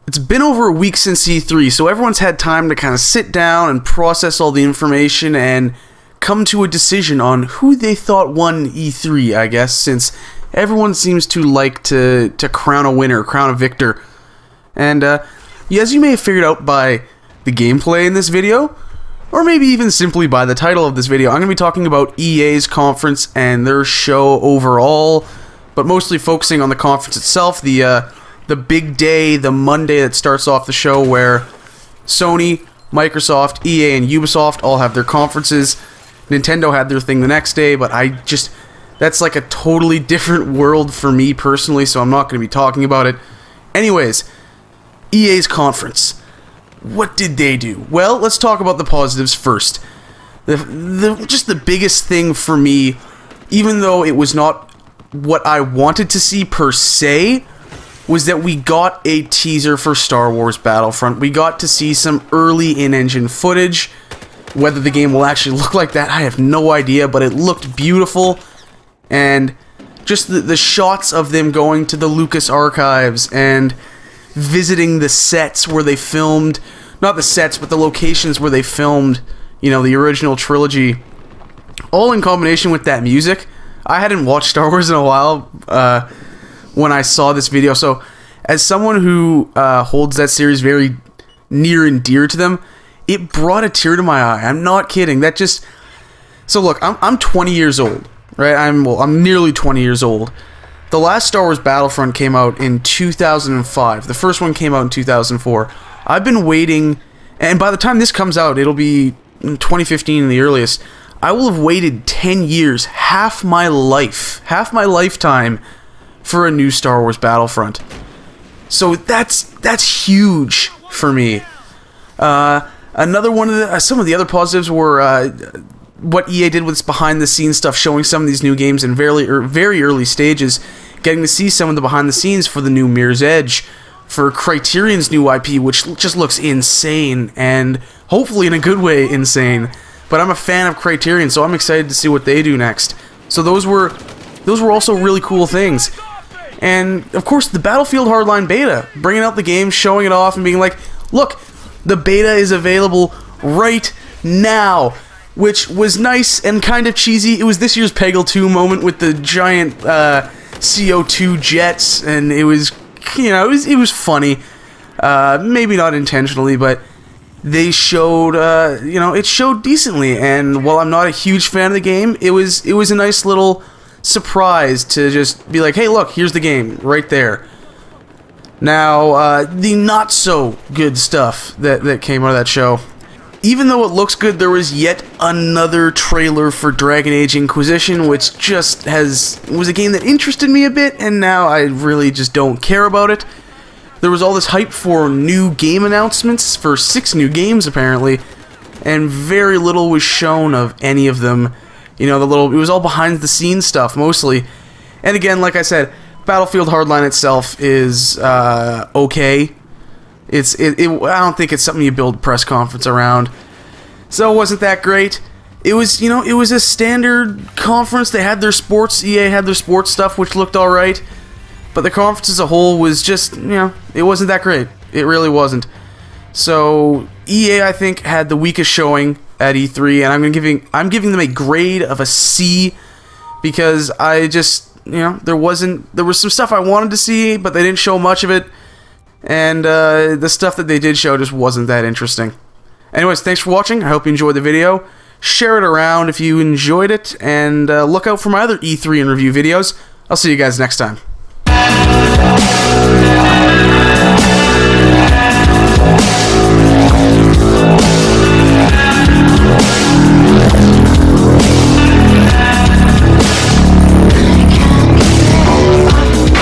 It's been over a week since E3, so everyone's had time to kind of sit down and process all the information and come to a decision on who they thought won E3, I guess, since everyone seems to like to crown a winner, crown a victor. And as you may have figured out by the gameplay in this video, or maybe even simply by the title of this video, I'm going to be talking about EA's conference and their show overall, but mostly focusing on the conference itself, the big day, the Monday that starts off the show, where Sony, Microsoft, EA, and Ubisoft all have their conferences. Nintendo had their thing the next day, but that's like a totally different world for me personally, so I'm not going to be talking about it. Anyways, EA's conference. What did they do? Well, let's talk about the positives first. Just the biggest thing for me, even though it was not what I wanted to see per se, was that we got a teaser for Star Wars Battlefront. We got to see some early in-engine footage. Whether the game will actually look like that, I have no idea, but it looked beautiful. And just the shots of them going to the Lucas archives and visiting the sets where they filmed, not the sets, but the locations where they filmed, you know, the original trilogy, all in combination with that music. I hadn't watched Star Wars in a while, when I saw this video, so as someone who holds that series very near and dear to them, it brought a tear to my eye. I'm not kidding. That just... So look, I'm 20 years old, right? I'm nearly 20 years old. The last Star Wars Battlefront came out in 2005. The first one came out in 2004. I've been waiting, and by the time this comes out, it'll be 2015 in the earliest. I will have waited 10 years, half my lifetime, for a new Star Wars Battlefront. So that's huge for me. Another one of some of the other positives were what EA did with its behind-the-scenes stuff, showing some of these new games in very early stages, getting to see some of the behind-the-scenes for the new Mirror's Edge, for Criterion's new IP, which just looks insane, and hopefully in a good way insane. But I'm a fan of Criterion, so I'm excited to see what they do next. So those were also really cool things. And, of course, the Battlefield Hardline beta, bringing out the game, showing it off, and being like, look, the beta is available right now, which was nice and kind of cheesy. It was this year's Peggle 2 moment with the giant CO2 jets, and it was, you know, it was funny. Maybe not intentionally, but they showed, you know, it showed decently, and while I'm not a huge fan of the game, it was a nice little surprise to just be like, hey, look, here's the game right there. Now, the not so good stuff that came out of that show. Even though it looks good, there was yet another trailer for Dragon Age Inquisition, which just was a game that interested me a bit, and now I really just don't care about it. There was all this hype for new game announcements for 6 new games apparently, and very little was shown of any of them. You know, it was all behind the scenes stuff mostly. And again, like I said, Battlefield Hardline itself is okay. I don't think it's something you build a press conference around. So it wasn't that great. It was, you know, it was a standard conference. They had their sports, EA had their sports stuff, which looked alright. But the conference as a whole was just, you know, it wasn't that great. It really wasn't. So EA, I think, had the weakest showing at E3, and I'm giving them a grade of a C, because I just, you know, there was some stuff I wanted to see, but they didn't show much of it, and the stuff that they did show just wasn't that interesting. Anyways, thanks for watching. I hope you enjoyed the video. Share it around if you enjoyed it, and look out for my other E3 and review videos. I'll see you guys next time.